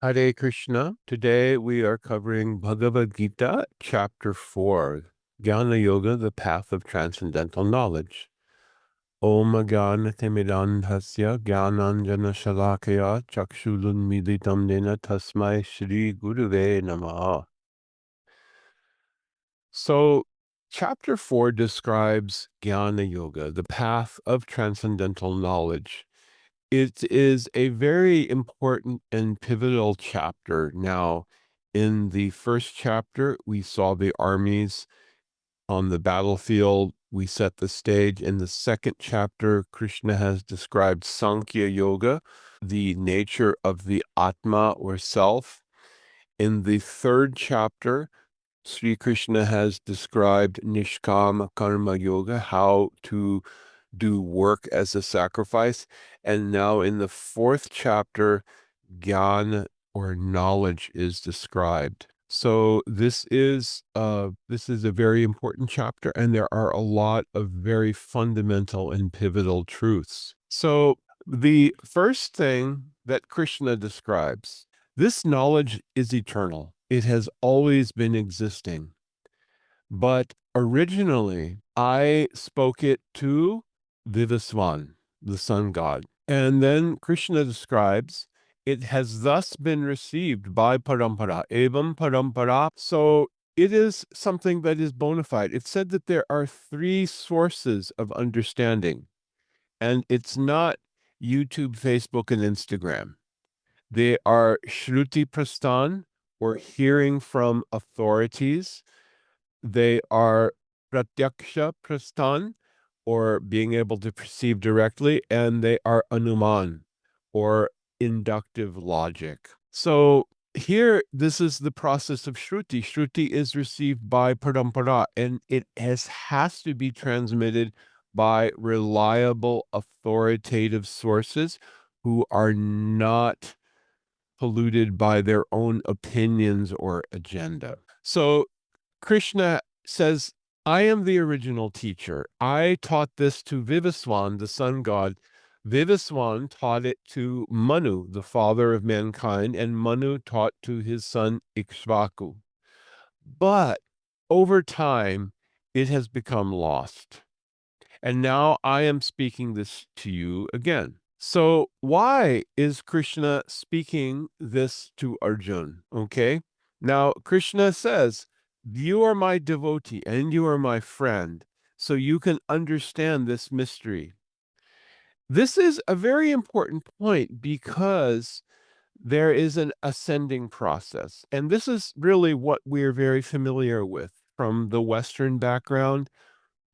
Hare Krishna. Today we are covering Bhagavad Gita, Chapter 4, Jnana Yoga, the Path of Transcendental Knowledge. Om Jnana-timidandhasya Jnananjana Shalakaya Chakshulunmilitam Nena Tasmai Shri Guruve Namaha. So, Chapter 4 describes Jnana Yoga, the path of transcendental knowledge. It is a very important and pivotal chapter. Now, in the first chapter, we saw the armies on the battlefield. We set the stage. In the second chapter, Krishna has described Sankhya Yoga, the nature of the Atma or self. In the third chapter, Sri Krishna has described Nishkama Karma Yoga, how to do work as a sacrifice. And now in the fourth chapter, Gyan or knowledge is described. So this is a very important chapter, and there are a lot of very fundamental and pivotal truths. So the first thing that Krishna describes, this knowledge is eternal. It has always been existing. But originally, I spoke it to Vivaswan, the sun god. And then Krishna describes it has thus been received by parampara, evam parampara. So it is something that is bona fide. It's said that there are three sources of understanding, and it's not YouTube, Facebook, and Instagram. They are Shruti Prastan, or hearing from authorities. They are Pratyaksha Prastan, or being able to perceive directly, and they are Anuman, or inductive logic. So here, this is the process of Shruti. Shruti is received by Parampara, and it has to be transmitted by reliable, authoritative sources who are not polluted by their own opinions or agenda. So Krishna says, I am the original teacher. I taught this to Vivaswan, the sun god. Vivaswan taught it to Manu, the father of mankind, and Manu taught to his son Ikshvaku. But over time, it has become lost. And now I am speaking this to you again. So why is Krishna speaking this to Arjun? Okay. Now, Krishna says, you are my devotee and you are my friend, so you can understand this mystery. This is a very important point because there is an ascending process. And this is really what we're very familiar with from the Western background.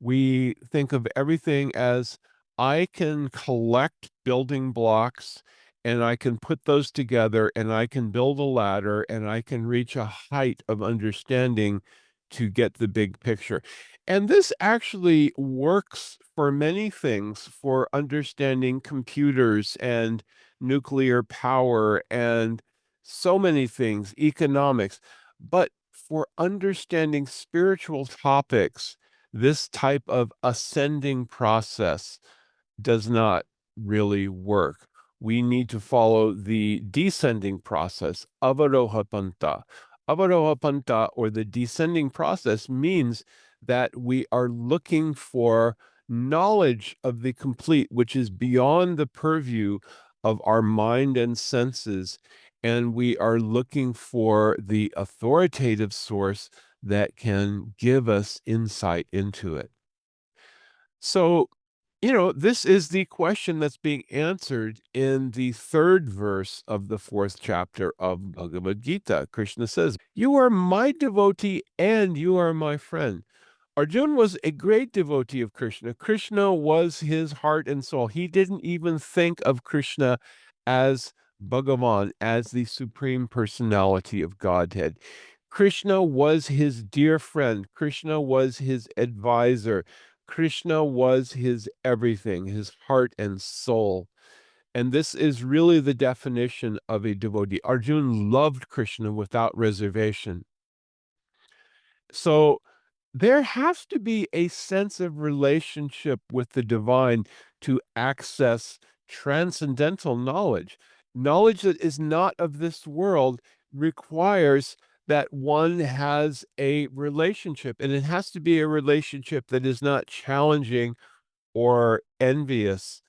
We think of everything as I can collect building blocks and I can put those together and I can build a ladder and I can reach a height of understanding to get the big picture. And this actually works for many things, for understanding computers and nuclear power and so many things, economics. But for understanding spiritual topics, this type of ascending process does not really work. We need to follow the descending process, avarohapanta. Avarohapanta, or the descending process, means that we are looking for knowledge of the complete, which is beyond the purview of our mind and senses, and we are looking for the authoritative source that can give us insight into it. So, this is the question that's being answered in the third verse of the fourth chapter of Bhagavad Gita. Krishna says, you are my devotee and you are my friend. Arjuna was a great devotee of Krishna. Krishna was his heart and soul. He didn't even think of Krishna as Bhagavan, as the supreme personality of Godhead. Krishna was his dear friend. Krishna was his advisor. Krishna was his everything, his heart and soul. And this is really the definition of a devotee. Arjuna loved Krishna without reservation. So there has to be a sense of relationship with the divine to access transcendental knowledge. Knowledge that is not of this world requires that one has a relationship, and it has to be a relationship that is not challenging or envious.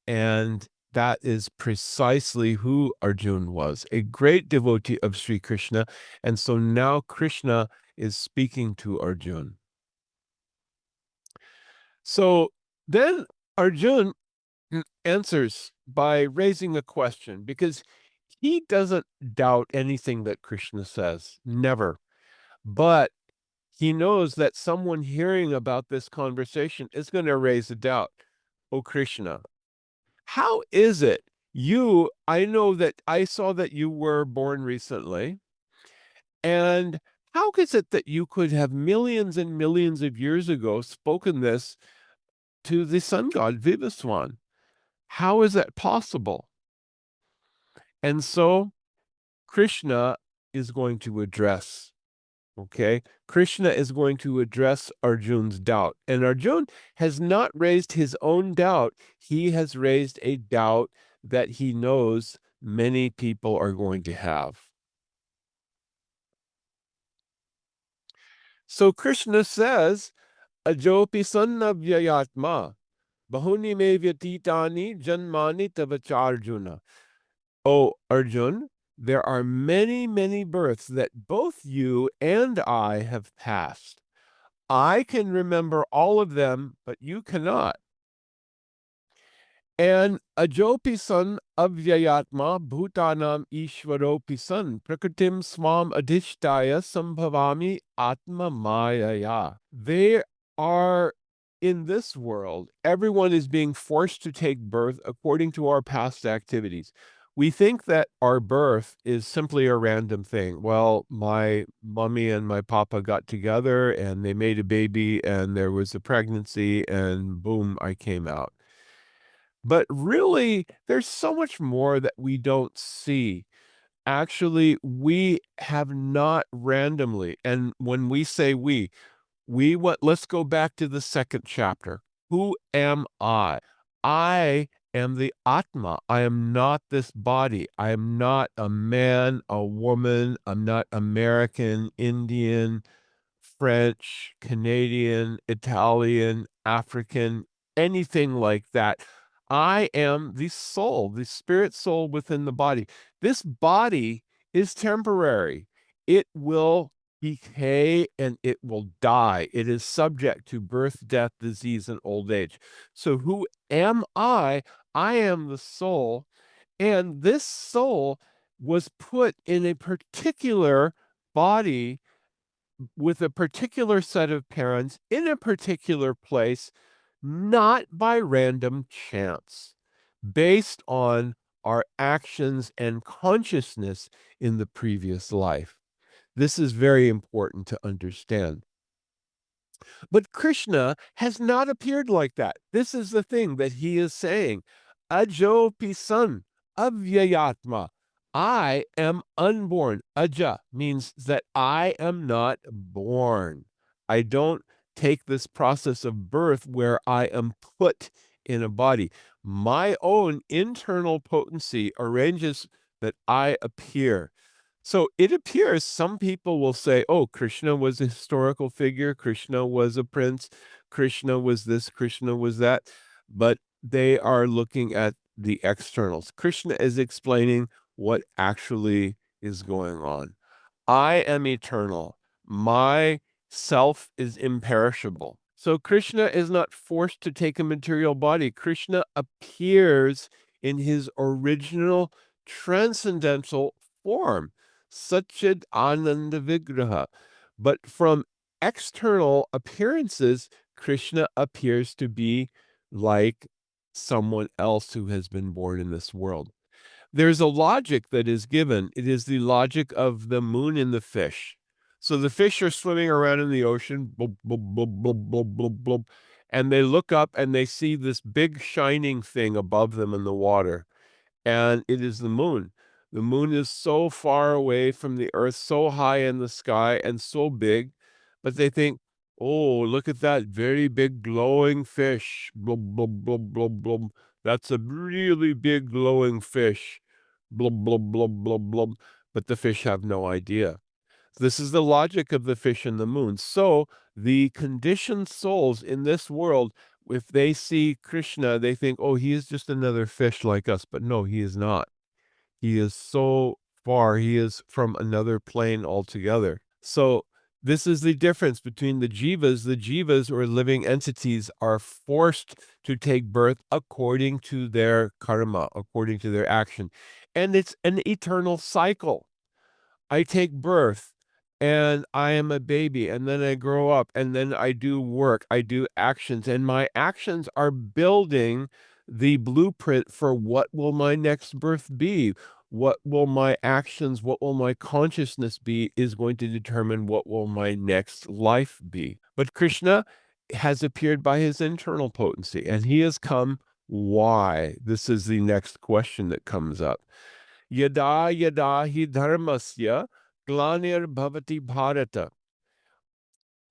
And that is precisely who Arjun was, a great devotee of Sri Krishna. And so now Krishna is speaking to Arjun. So then Arjun answers by raising a question, because he doesn't doubt anything that Krishna says, never. But he knows that someone hearing about this conversation is going to raise a doubt. Oh, Krishna, how is it I know that I saw that you were born recently, and how is it that you could have millions and millions of years ago spoken this to the sun god Vivaswan? How is that possible? And so Krishna is going to address, okay? Krishna is going to address Arjun's doubt. And Arjun has not raised his own doubt. He has raised a doubt that he knows many people are going to have. So Krishna says, Ajopi sanna vyayatma, bahuni me vyatitani janmani tavacharjuna. Oh, Arjun, there are many, many births that both you and I have passed. I can remember all of them, but you cannot. And Ajopi san avyayatma bhutanam ishvaropi san prakritim swam adhishtaya sambhavami atma mayaya. They are in this world. Everyone is being forced to take birth according to our past activities. We think that our birth is simply a random thing. Well, my mommy and my papa got together and they made a baby and there was a pregnancy and boom, I came out. But really, there's so much more that we don't see. Actually, we have not randomly, and when we say let's go back to the second chapter. Who am I? I am the Atma. I am not this body. I am not a man, a woman. I'm not American, Indian, French, Canadian, Italian, African, anything like that. I am the soul, the spirit soul within the body. This body is temporary. It will decay and it will die. It is subject to birth, death, disease, and old age. So, who am I? I am the soul. And this soul was put in a particular body with a particular set of parents in a particular place, not by random chance, based on our actions and consciousness in the previous life. This is very important to understand. But Krishna has not appeared like that. This is the thing that he is saying. Ajo pisan, avyayatma. I am unborn. Aja means that I am not born. I don't take this process of birth where I am put in a body. My own internal potency arranges that I appear. So it appears some people will say, oh, Krishna was a historical figure, Krishna was a prince, Krishna was this, Krishna was that, but they are looking at the externals. Krishna is explaining what actually is going on. I am eternal. My self is imperishable. So Krishna is not forced to take a material body. Krishna appears in his original transcendental form, Satchid Ananda Vigraha. But from external appearances, Krishna appears to be like someone else who has been born in this world. There's a logic that is given. It is the logic of the moon and the fish. So the fish are swimming around in the ocean, blub, blub, blub, blub, blub, blub, blub, and they look up and they see this big shining thing above them in the water, and it is the moon. The moon is so far away from the earth, so high in the sky, and so big, but they think, oh, look at that very big glowing fish. Blub, blub, blub, blub, blub. That's a really big glowing fish. blub, blub, blub, blub, blub, but the fish have no idea. This is the logic of the fish and the moon. So the conditioned souls in this world, if they see Krishna, they think, oh, he is just another fish like us. But no, he is not. He is so far. He is from another plane altogether. So this is the difference between the jivas. The jivas, or living entities, are forced to take birth according to their karma, according to their action. And it's an eternal cycle. I take birth and I am a baby, and then I grow up, and then I do work, I do actions, and my actions are building the blueprint for what will my next birth be. What will my actions, what will my consciousness be, is going to determine what will my next life be. But Krishna has appeared by his internal potency, and he has come. Why? This is the next question that comes up. Yada yada hi dharmasya glanir bhavati bharata.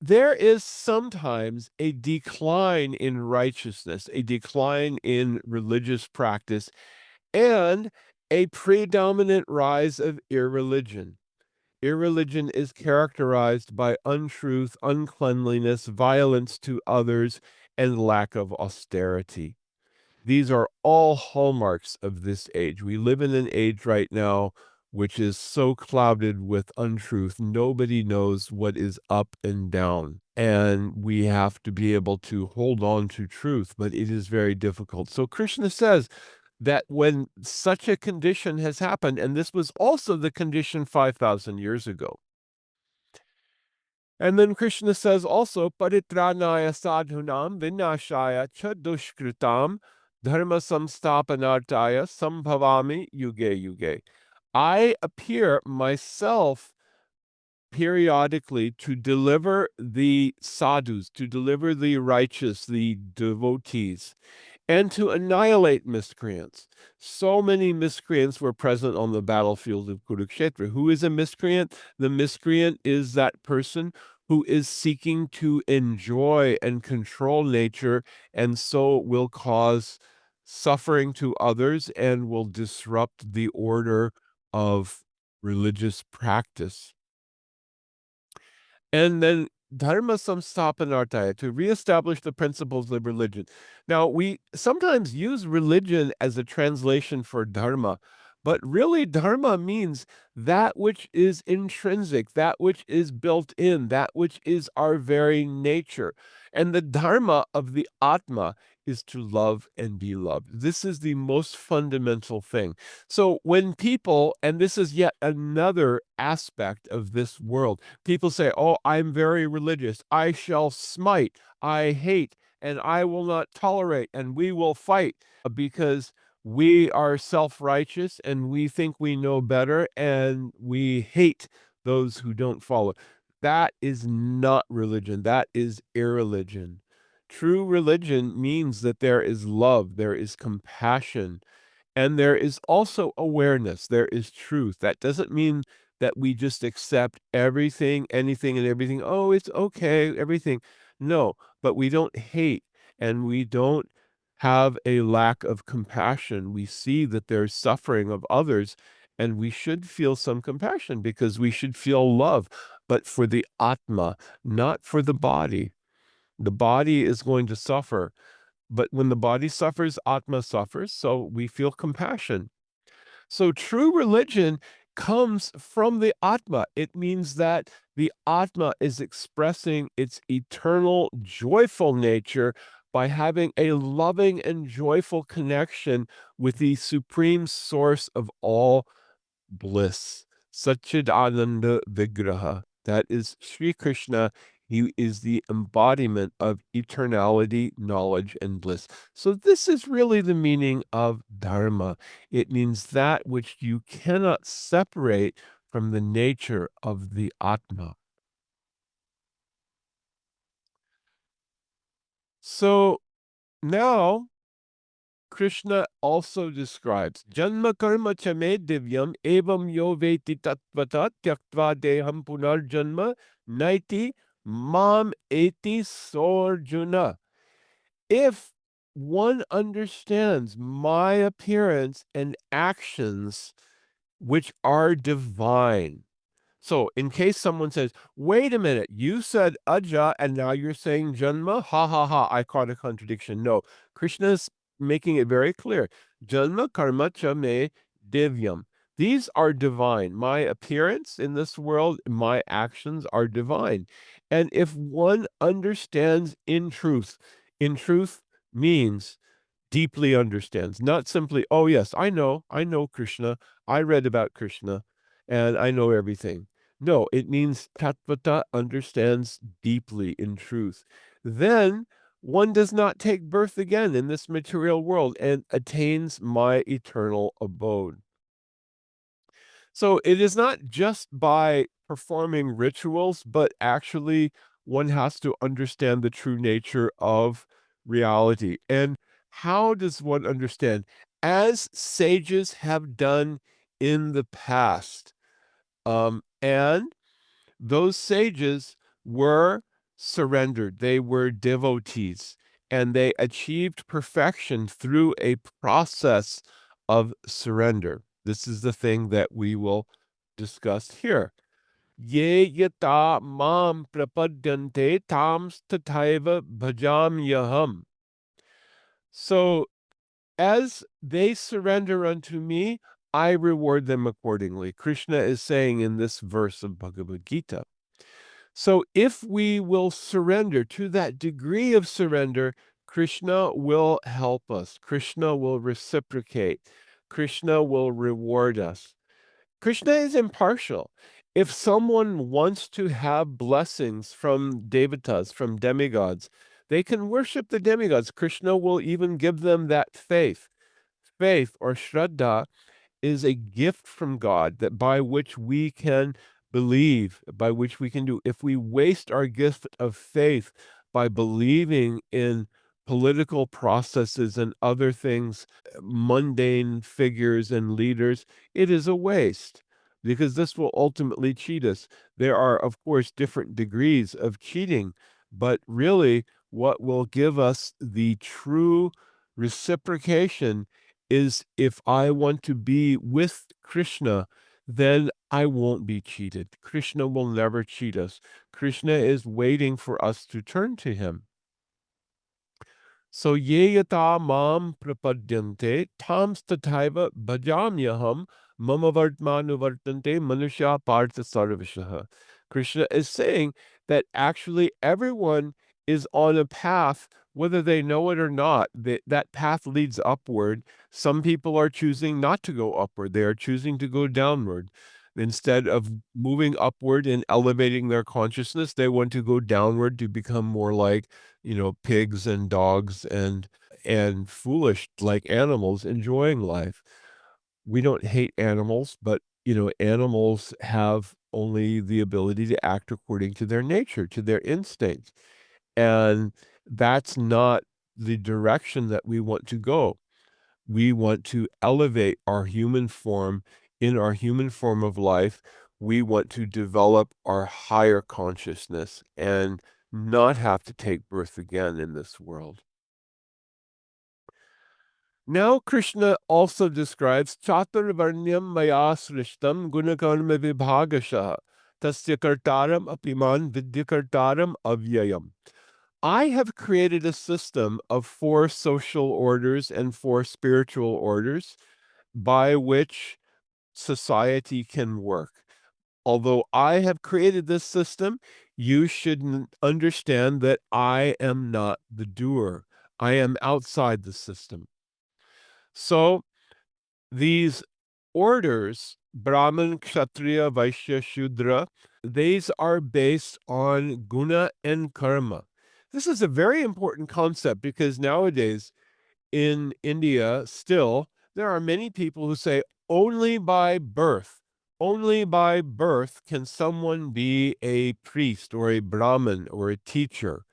There is sometimes a decline in righteousness, a decline in religious practice, and a predominant rise of irreligion. Irreligion is characterized by untruth, uncleanliness, violence to others, and lack of austerity. These are all hallmarks of this age. We live in an age right now which is so clouded with untruth. Nobody knows what is up and down. And we have to be able to hold on to truth, but it is very difficult. So Krishna says that when such a condition has happened, and this was also the condition 5,000 years ago, and then Krishna says also, Paritranaya sadhunam vinashaya cha dushkritam dharma samstapanartaya sambhavami yuge yuge. I appear myself periodically to deliver the sadhus, to deliver the righteous, the devotees, and to annihilate miscreants. So many miscreants were present on the battlefield of Kurukshetra. Who is a miscreant? The miscreant is that person who is seeking to enjoy and control nature, and so will cause suffering to others and will disrupt the order of religious practice. And then dharma samsthapanartaya, to reestablish the principles of religion. Now, we sometimes use religion as a translation for dharma, but really dharma means that which is intrinsic, that which is built in, that which is our very nature. And the dharma of the Atma is to love and be loved. This is the most fundamental thing. So when people, and this is yet another aspect of this world, people say, oh, I'm very religious. I shall smite, I hate, and I will not tolerate, and we will fight because we are self righteous and we think we know better and we hate those who don't follow. That is not religion, that is irreligion. True religion means that there is love, there is compassion, and there is also awareness. There is truth. That doesn't mean that we just accept everything, anything, and everything. Oh, it's okay, everything. No, but we don't hate and we don't have a lack of compassion. We see that there's suffering of others, and we should feel some compassion because we should feel love, but for the Atma, not for the body. The body is going to suffer, but when the body suffers, Atma suffers, so we feel compassion. So true religion comes from the Atma. It means that the Atma is expressing its eternal, joyful nature by having a loving and joyful connection with the supreme source of all bliss, Satchidananda Vigraha. That is Sri Krishna. He is the embodiment of eternality, knowledge, and bliss. So, this is really the meaning of Dharma. It means that which you cannot separate from the nature of the Atma. So, now Krishna also describes Janma karma chame divyam evam yo veti tattvata tyaktva deham punar janma naiti mam eti sorjuna. If one understands my appearance and actions which are divine. So, in case someone says, wait a minute, you said aja and now you're saying janma? Ha ha ha, I caught a contradiction. No, Krishna is making it very clear. Janma karma cha me divyam. These are divine. My appearance in this world, my actions are divine. And if one understands in truth means deeply understands, not simply, oh, yes, I know Krishna, I read about Krishna, and I know everything. No, it means Tatvata understands deeply in truth. Then one does not take birth again in this material world and attains my eternal abode. So it is not just by performing rituals, but actually one has to understand the true nature of reality. And how does one understand? As sages have done in the past. And those sages were surrendered, they were devotees, and they achieved perfection through a process of surrender. This is the thing that we will discuss here. Ye yata mam prapadyante tams tathaiva bhajam yaham. So as they surrender unto me, I reward them accordingly. Krishna is saying in this verse of Bhagavad Gita. So if we will surrender to that degree of surrender, Krishna will help us. Krishna will reciprocate. Krishna will reward us. Krishna is impartial. If someone wants to have blessings from devatas, from demigods, they can worship the demigods. Krishna will even give them that faith. Faith or shraddha is a gift from God that by which we can believe, by which we can do. If we waste our gift of faith by believing in political processes and other things, mundane figures and leaders, it is a waste because this will ultimately cheat us. There are, of course, different degrees of cheating, but really what will give us the true reciprocation is if I want to be with Krishna, then I won't be cheated. Krishna will never cheat us. Krishna is waiting for us to turn to him. So ye yata mam prapadyante tams tathaiva bhajamyaham mama vartmanu vartante manusya partha sarvashaha. Krishna is saying that actually everyone is on a path, whether they know it or not, that path leads upward. Some people are choosing not to go upward. They are choosing to go downward. Instead of moving upward and elevating their consciousness, they want to go downward to become more like pigs and dogs and foolish like animals enjoying life. We don't hate animals, but animals have only the ability to act according to their nature, to their instincts. And that's not the direction that we want to go. We want to elevate our human form. In our human form of life, we want to develop our higher consciousness and not have to take birth again in this world. Now Krishna also describes Chaturvarnyam maya srishtam gunakarma vibhagasha tasya kartaram apiman vidyakartaram avyayam. I have created a system of 4 social orders and 4 spiritual orders by which society can work. Although I have created this system, you should understand that I am not the doer. I am outside the system. So these orders, Brahman, Kshatriya, Vaishya, Shudra, these are based on guna and karma. This is a very important concept because nowadays in India, still, there are many people who say only by birth can someone be a priest or a Brahmin or a teacher.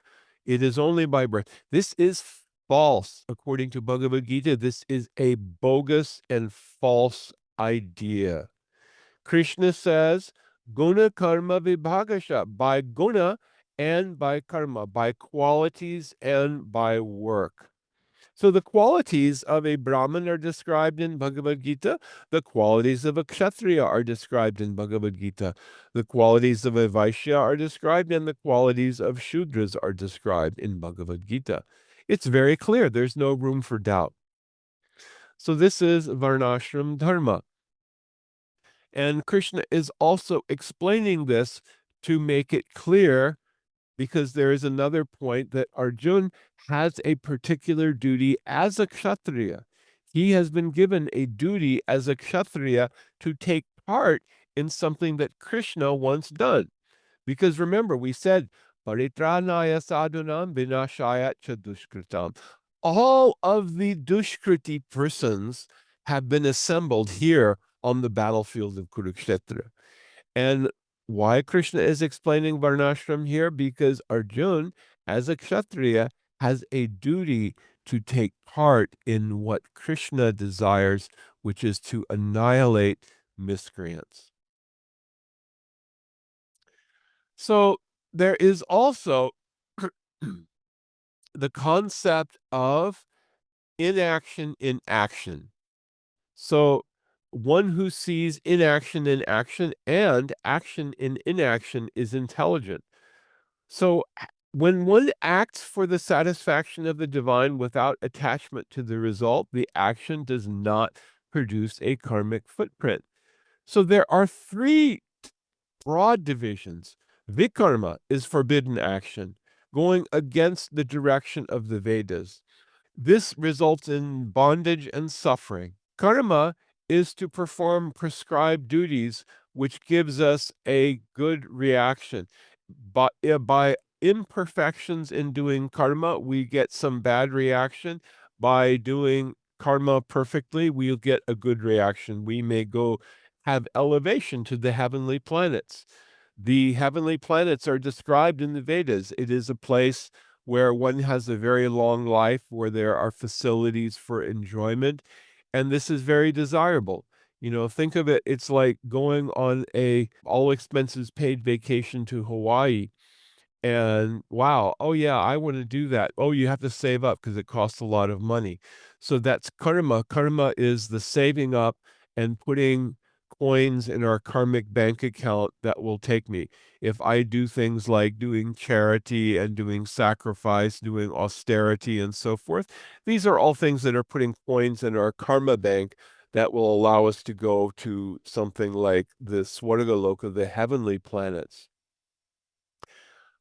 It is only by birth. This is false. According to Bhagavad Gita, this is a bogus and false idea. Krishna says, guna karma vibhagasha, by guna and by karma, by qualities and by work. So the qualities of a Brahmin are described in Bhagavad Gita. The qualities of a Kshatriya are described in Bhagavad Gita. The qualities of a Vaishya are described, and the qualities of Shudras are described in Bhagavad Gita. It's very clear. There's no room for doubt. So this is Varnashram Dharma. And Krishna is also explaining this to make it clear, because there is another point that Arjun has a particular duty as a Kshatriya. He has been given a duty as a Kshatriya to take part in something that Krishna once done. Because remember, we said, Paritranaya sadhunam vinashayat cha dushkritam. All of the dushkriti persons have been assembled here on the battlefield of Kurukshetra. And why Krishna is explaining Varnashram here? Because Arjun, as a Kshatriya, has a duty to take part in what Krishna desires, which is to annihilate miscreants. So there is also the concept of inaction in action. So one who sees inaction in action and action in inaction is intelligent. So when one acts for the satisfaction of the divine without attachment to the result, the action does not produce a karmic footprint. So there are three broad divisions. Vikarma is forbidden action, going against the direction of the Vedas. This results in bondage and suffering. Karma is to perform prescribed duties, which gives us a good reaction. By imperfections in doing karma, we get some bad reaction. By doing karma perfectly, we'll get a good reaction. We may go have elevation to the heavenly planets. The heavenly planets are described in the Vedas. It is a place where one has a very long life, where there are facilities for enjoyment, and this is very desirable. Think of it, it's like going on a all expenses paid vacation to Hawaii. And wow, oh yeah, I want to do that. Oh, you have to save up because it costs a lot of money. So that's karma. Karma is the saving up and putting coins in our karmic bank account that will take me. If I do things like doing charity and doing sacrifice, doing austerity and so forth, these are all things that are putting coins in our karma bank that will allow us to go to something like the Swargaloka, the heavenly planets.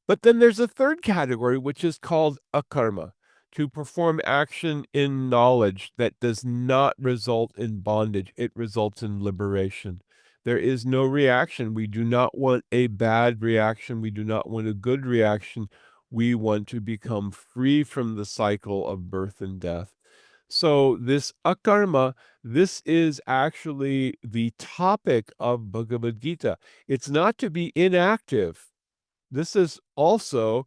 But then there's a third category, which is called akarma, to perform action in knowledge that does not result in bondage. It results in liberation. There is no reaction. We do not want a bad reaction. We do not want a good reaction. We want to become free from the cycle of birth and death. So this akarma, this is actually the topic of Bhagavad Gita. It's not to be inactive. This is also,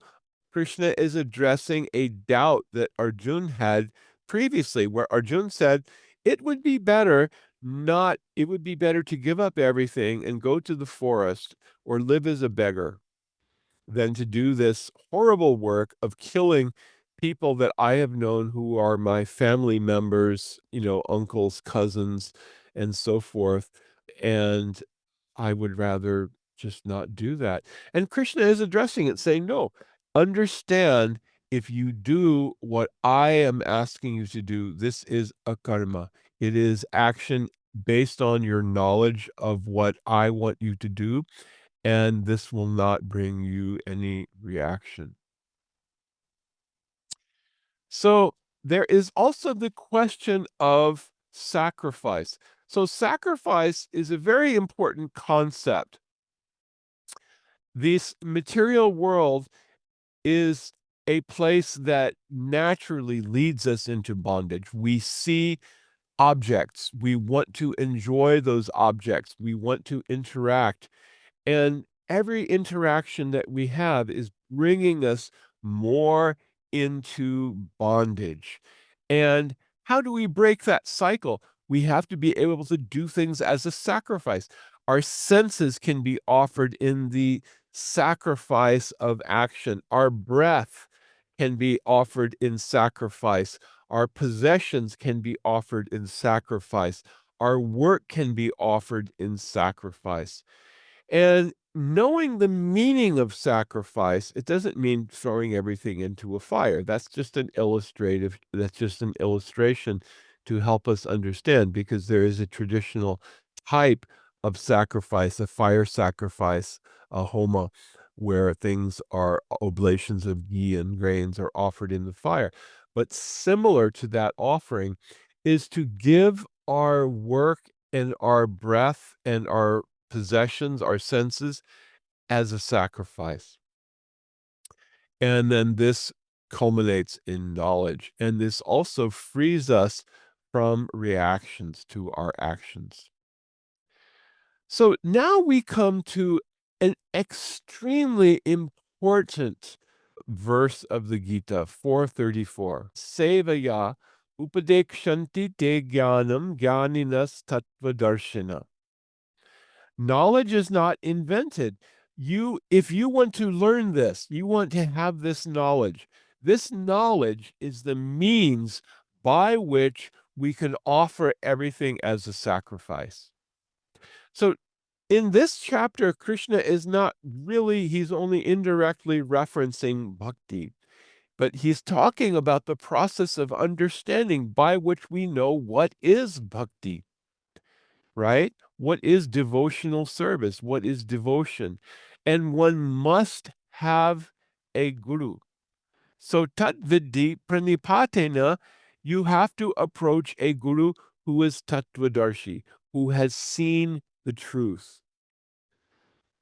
Krishna is addressing a doubt that Arjun had previously, where Arjun said, it would be better to give up everything and go to the forest or live as a beggar than to do this horrible work of killing people that I have known who are my family members, uncles, cousins, and so forth. And I would rather just not do that. And Krishna is addressing it, saying, no, understand, if you do what I am asking you to do, this is a karma. It is action based on your knowledge of what I want you to do, and this will not bring you any reaction. So there is also the question of sacrifice. So sacrifice is a very important concept. This material world is a place that naturally leads us into bondage. We see objects. We want to enjoy those objects. We want to interact. And every interaction that we have is bringing us more into bondage. And how do we break that cycle? We have to be able to do things as a sacrifice. Our senses can be offered in the sacrifice of action. Our breath can be offered in sacrifice. Our possessions can be offered in sacrifice. Our work can be offered in sacrifice. And knowing the meaning of sacrifice, it doesn't mean throwing everything into a fire. That's just an illustration to help us understand, because there is a traditional type of sacrifice, a fire sacrifice, a homa, where things are oblations of ghee and grains are offered in the fire. But similar to that offering is to give our work and our breath and our possessions, our senses, as a sacrifice. And then this culminates in knowledge. And this also frees us from reactions to our actions. So now we come to an extremely important verse of the Gita, 434. Sevaya upadekshanti te jnanam jnaninas tattvadarshina. Knowledge is not invented. If you want to learn this, you want to have this knowledge. This knowledge is the means by which we can offer everything as a sacrifice. So in this chapter, Krishna is not really, he's only indirectly referencing bhakti, but he's talking about the process of understanding by which we know what is bhakti, right? What is devotional service? What is devotion? And one must have a guru. So tat vidhi pranipatena, you have to approach a guru who is tattvadarshi, who has seen the truth.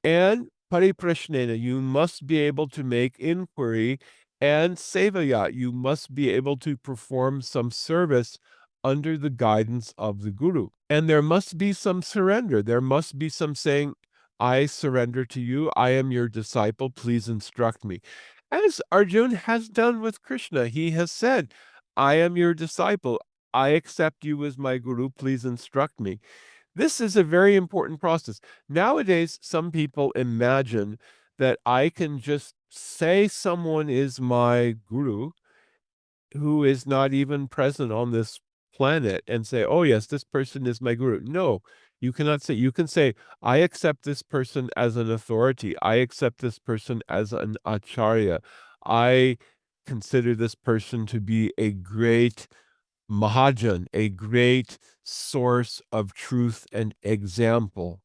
And pariprashnena, you must be able to make inquiry, and sevaya, you must be able to perform some service under the guidance of the guru. And there must be some surrender. There must be some saying, I surrender to you. I am your disciple. Please instruct me. As Arjun has done with Krishna, he has said, I am your disciple. I accept you as my guru. Please instruct me. This is a very important process. Nowadays, some people imagine that I can just say someone is my guru who is not even present on this planet and say, oh, yes, this person is my guru. No, you cannot say. You can say, I accept this person as an authority. I accept this person as an acharya. I consider this person to be a great Mahajan, a great source of truth and example.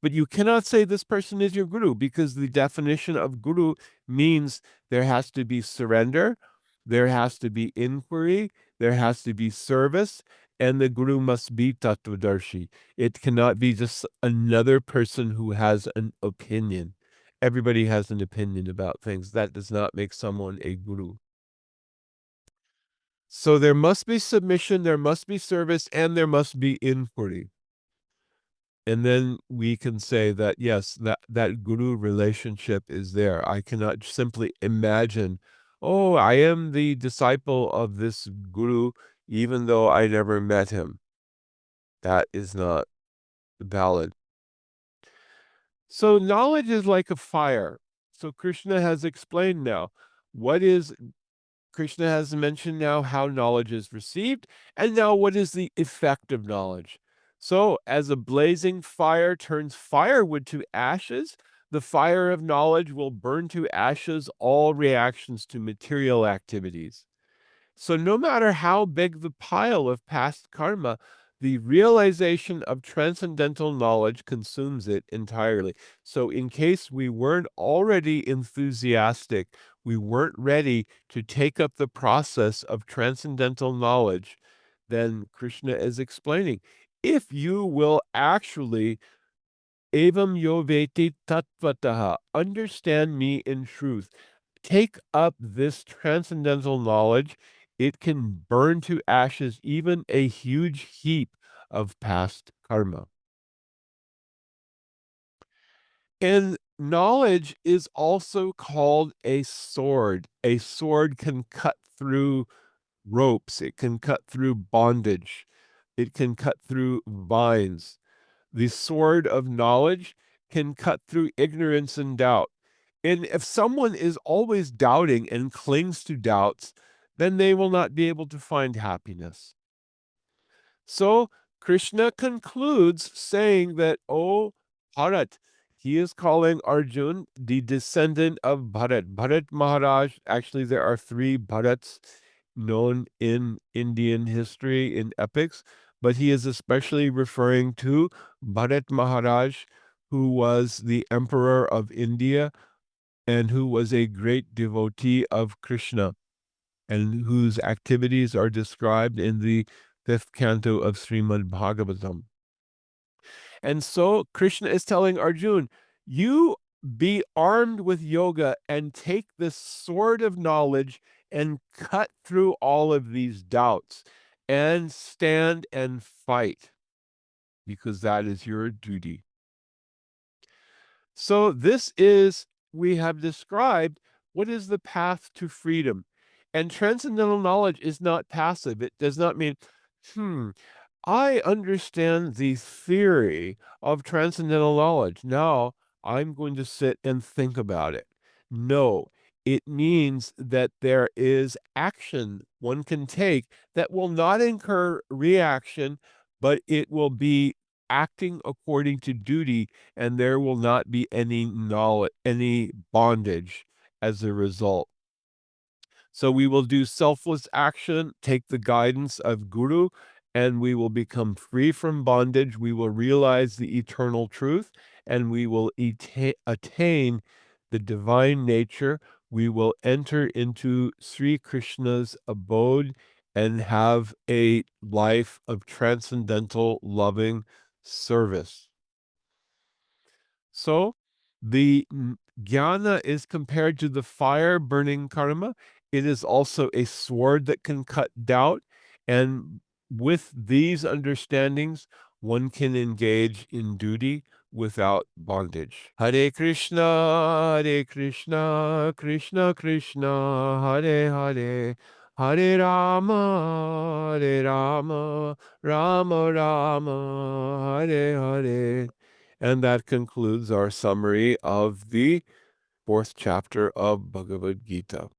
But you cannot say this person is your guru, because the definition of guru means there has to be surrender, there has to be inquiry, there has to be service, and the guru must be tattvadarshi. It cannot be just another person who has an opinion. Everybody has an opinion about things. That does not make someone a guru. So there must be submission, there must be service, and there must be inquiry. And then we can say that, yes, that guru relationship is there. I cannot simply imagine, oh, I am the disciple of this guru, even though I never met him. That is not valid. So knowledge is like a fire. So Krishna has explained now Krishna has mentioned now how knowledge is received, and now what is the effect of knowledge. So, as a blazing fire turns firewood to ashes, the fire of knowledge will burn to ashes all reactions to material activities. So, no matter how big the pile of past karma, the realization of transcendental knowledge consumes it entirely. So, in case we weren't already enthusiastic, we weren't ready to take up the process of transcendental knowledge, then Krishna is explaining, if you will actually evam yoveti tattvataha, understand me in truth, take up this transcendental knowledge, it can burn to ashes even a huge heap of past karma. And knowledge is also called a sword. A sword can cut through ropes, it can cut through bondage, it can cut through vines. The sword of knowledge can cut through ignorance and doubt. And if someone is always doubting and clings to doubts, then they will not be able to find happiness. So Krishna concludes saying that, oh, Bharat, he is calling Arjun the descendant of Bharat. Bharat Maharaj, actually, there are three Bharats known in Indian history, in epics, but he is especially referring to Bharat Maharaj, who was the emperor of India and who was a great devotee of Krishna, and whose activities are described in the fifth canto of Srimad Bhagavatam. And so Krishna is telling Arjun, you be armed with yoga and take this sword of knowledge and cut through all of these doubts and stand and fight, because that is your duty. So we have described what is the path to freedom. And transcendental knowledge is not passive. It does not mean, I understand the theory of transcendental knowledge. Now I'm going to sit and think about it. No, it means that there is action one can take that will not incur reaction, but it will be acting according to duty, and there will not be any knowledge, any bondage as a result. So we will do selfless action, take the guidance of Guru, and we will become free from bondage. We will realize the eternal truth, and we will attain the divine nature. We will enter into Sri Krishna's abode and have a life of transcendental, loving service. So the jnana is compared to the fire burning karma. It is also a sword that can cut doubt. And with these understandings, one can engage in duty without bondage. Hare Krishna, Krishna Krishna, Hare Hare, Hare Rama, Rama Rama, Hare Hare. And that concludes our summary of the fourth chapter of Bhagavad Gita.